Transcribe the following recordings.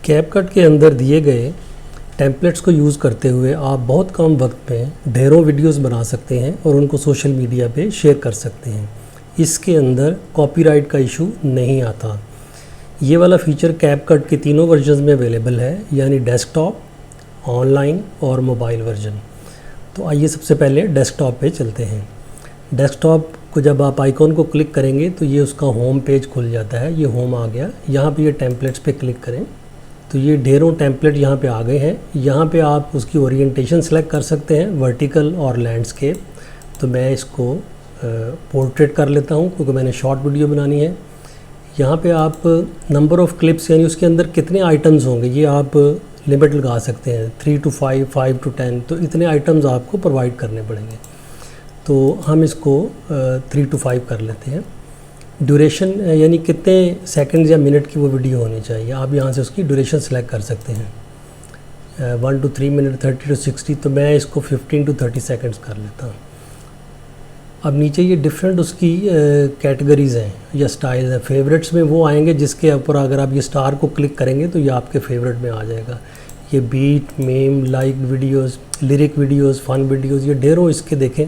CapCut के अंदर दिए गए टेम्पलेट्स को यूज़ करते हुए आप बहुत कम वक्त में ढेरों वीडियोस बना सकते हैं और उनको सोशल मीडिया पे शेयर कर सकते हैं। इसके अंदर कॉपीराइट का इशू नहीं आता। ये वाला फीचर कैपकट के तीनों वर्जन्स में अवेलेबल है, यानी डेस्कटॉप, ऑनलाइन और मोबाइल वर्जन। तो आइए सबसे पहले डेस्कटॉप पे चलते हैं। डेस्कटॉप को जब आप आइकॉन को क्लिक करेंगे तो ये उसका होम पेज खुल जाता है। ये होम आ गया। यहाँ पे ये टेम्पलेट्स पे क्लिक करें तो ये ढेरों टेम्पलेट यहाँ पे आ गए हैं। यहाँ पे आप उसकी ओरिएंटेशन सेलेक्ट कर सकते हैं, वर्टिकल और लैंडस्केप। तो मैं इसको पोर्ट्रेट कर लेता हूँ क्योंकि मैंने शॉर्ट वीडियो बनानी है। यहाँ पे आप नंबर ऑफ़ क्लिप्स यानी उसके अंदर कितने आइटम्स होंगे ये आप लिमिट लगा सकते हैं, 3 to 5, 5 to 10। तो इतने आइटम्स आपको प्रोवाइड करने पड़ेंगे। तो हम इसको 3 to 5 कर लेते हैं। ड्यूरेशन यानी कितने सेकंड्स या मिनट की वो वीडियो होनी चाहिए, आप यहाँ से उसकी ड्यूरेशन सेलेक्ट कर सकते हैं, 1 to 3 मिनट, 30 to 60। तो मैं इसको 15 to 30 सेकंड्स कर लेता हूँ। अब नीचे ये डिफरेंट उसकी कैटेगरीज़ हैं या स्टाइल्स हैं। फेवरेट्स में वो आएंगे जिसके ऊपर अगर आप ये स्टार को क्लिक करेंगे तो ये आपके फेवरेट में आ जाएगा। ये beat, meme, like videos, lyric videos, fun videos, ये ढेरों इसके देखें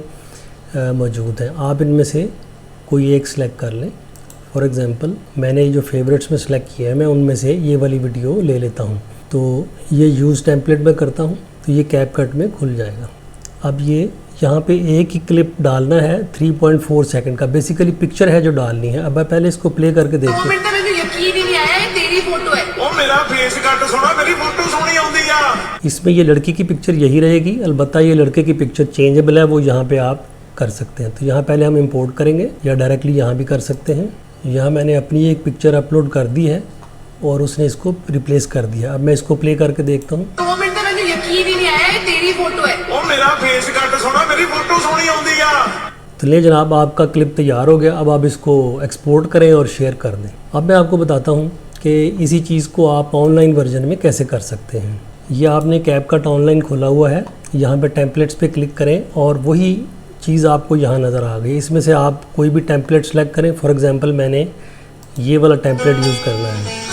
मौजूद हैं। आप इनमें से कोई एक सिलेक्ट कर लें। फॉर एग्ज़ाम्पल मैंने जो फेवरेट्स में सिलेक्ट किया है, मैं उनमें से ये वाली वीडियो ले लेता हूँ। तो ये यूज़ टेम्पलेट में करता हूँ तो ये कैपकट में खुल जाएगा। अब ये यहाँ पे एक ही क्लिप डालना है 3.4 सेकंड का, बेसिकली पिक्चर है जो डालनी है। अब मैं पहले इसको प्ले करके देखते हैं। इसमें ये लड़की की पिक्चर यही रहेगी, अलबत्ता ये लड़के की पिक्चर चेंजेबल है, वो यहाँ पे आप कर सकते हैं। तो यहाँ पहले हम इंपोर्ट करेंगे या डायरेक्टली यहाँ भी कर सकते हैं। यहाँ मैंने अपनी एक पिक्चर अपलोड कर दी है और उसने इसको रिप्लेस कर दिया। अब मैं इसको प्ले करके देखता हूँ। तो ले जनाब, आपका क्लिप तैयार हो गया। अब आप इसको एक्सपोर्ट करें और शेयर कर दें। अब मैं आपको बताता हूँ कि इसी चीज़ को आप ऑनलाइन वर्जन में कैसे कर सकते हैं। ये आपने कैपकट ऑनलाइन खोला हुआ है, यहाँ पे टेम्पलेट्स पे क्लिक करें और वही चीज़ आपको यहाँ नज़र आ गई। इसमें से आप कोई भी टेम्पलेट सेलेक्ट करें। फॉर एग्ज़ाम्पल मैंने ये वाला टेम्पलेट यूज़ करना है।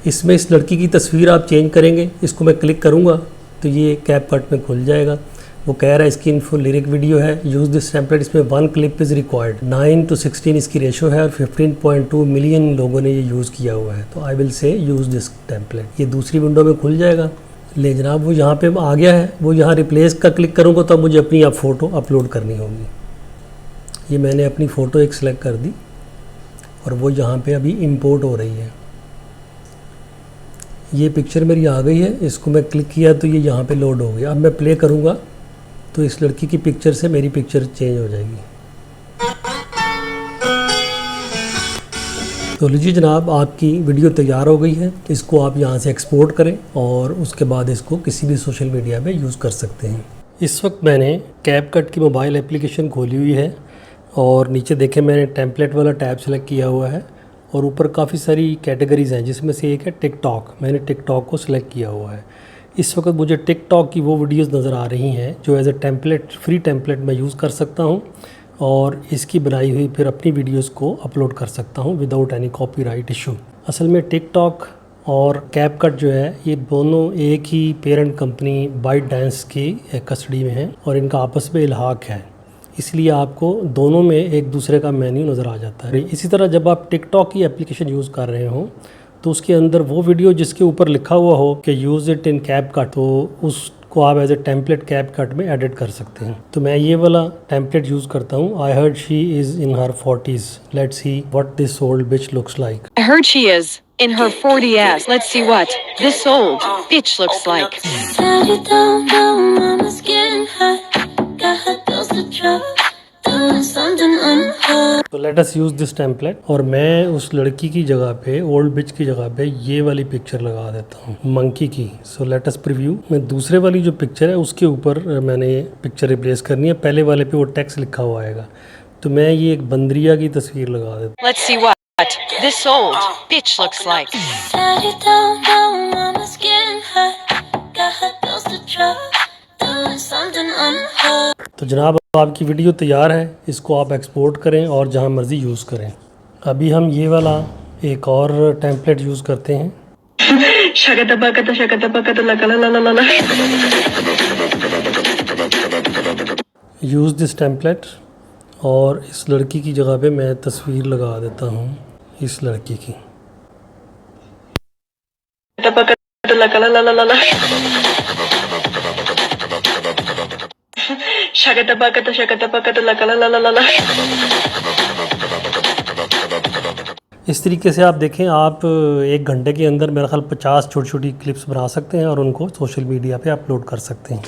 इसमें इस लड़की की तस्वीर आप चेंज करेंगे। इसको मैं क्लिक करूँगा तो ये कैपकट में खुल जाएगा। वो कह रहा है इसकी इन्फो लिरिक वीडियो है, यूज़ दिस टेम्पलेट। इसमें 1 क्लिप इज़ रिक्वायर्ड, 9 to 16 इसकी रेशो है और 15.2 मिलियन लोगों ने ये यूज़ किया हुआ है। तो I will say use this template. ये दूसरी विंडो में खुल जाएगा। ले जनाब, वो यहाँ पे आ गया है। वो यहाँ रिप्लेस का क्लिक करूँगा तो अब मुझे अपनी आप फ़ोटो अपलोड करनी होगी। ये मैंने अपनी फ़ोटो एक सिलेक्ट कर दी और वो यहाँ पे अभी इंपोर्ट हो रही है। ये पिक्चर मेरी आ गई है। इसको मैं क्लिक किया तो ये यहाँ पे लोड हो गया। अब मैं प्ले करूँगा तो इस लड़की की पिक्चर से मेरी पिक्चर चेंज हो जाएगी। तो लीजिए जनाब, आपकी वीडियो तैयार हो गई है। इसको आप यहाँ से एक्सपोर्ट करें और उसके बाद इसको किसी भी सोशल मीडिया पे यूज़ कर सकते हैं। इस वक्त मैंने कैपकट की मोबाइल एप्लीकेशन खोली हुई है और नीचे देखें मैंने टेम्पलेट वाला टैब सेलेक्ट किया हुआ है और ऊपर काफ़ी सारी कैटेगरीज़ हैं जिसमें से एक है टिकटॉक। मैंने टिकटॉक को सिलेक्ट किया हुआ है। इस वक्त मुझे टिकटॉक की वो वीडियोस नज़र आ रही हैं जो as a template, free template मैं यूज़ कर सकता हूँ और इसकी बनाई हुई फिर अपनी वीडियोस को अपलोड कर सकता हूँ विदाउट एनी कॉपीराइट इशू। असल में टिकटॉक और कैपकट जो है ये दोनों एक ही पेरेंट कंपनी बाइटडांस की कस्टडी में हैं और इनका आपस में इल्हाक है, इसलिए आपको दोनों में एक दूसरे का मेन्यू नज़र आ जाता है। इसी तरह जब आप टिकटॉक की एप्लीकेशन यूज़ कर रहे हो तो उसके अंदर वो वीडियो जिसके ऊपर लिखा हुआ हो कि यूज़ इट इन कैपकट, तो उसको आप एज ए टेम्पलेट कैपकट में एडिट कर सकते हैं। तो मैं ये वाला टेम्पलेट यूज़ करता हूँ। I heard she is in her 40s, let's see what this old bitch looks like. I heard she is in her 40s. Let's see what this old bitch looks like. तो let us use this template और मैं उस लड़की की जगह पे, old बिच की जगह पे ये वाली पिक्चर लगा देता हूँ, मंकी की। So let us preview. मैं दूसरे वाली जो पिक्चर है उसके ऊपर मैंने पिक्चर रिप्लेस करनी है। पहले वाले पे वो टेक्स्ट लिखा हुआ आएगा। तो मैं ये एक बंदरिया की तस्वीर लगा देता हूँ। Let's see what this old bitch looks like. तो जनाब, आपकी वीडियो तैयार है। इसको आप एक्सपोर्ट करें और जहाँ मर्ज़ी यूज़ करें। अभी हम ये वाला एक और टेम्पलेट यूज़ करते हैं। यूज़ दिस टेम्पलेट, और इस लड़की की जगह पे मैं तस्वीर लगा देता हूँ इस लड़की की। इस तरीके से आप देखें, आप 1 घंटे के अंदर मेरा ख्याल 50 छोटी छोटी क्लिप्स बना सकते हैं और उनको सोशल मीडिया पे अपलोड कर सकते हैं।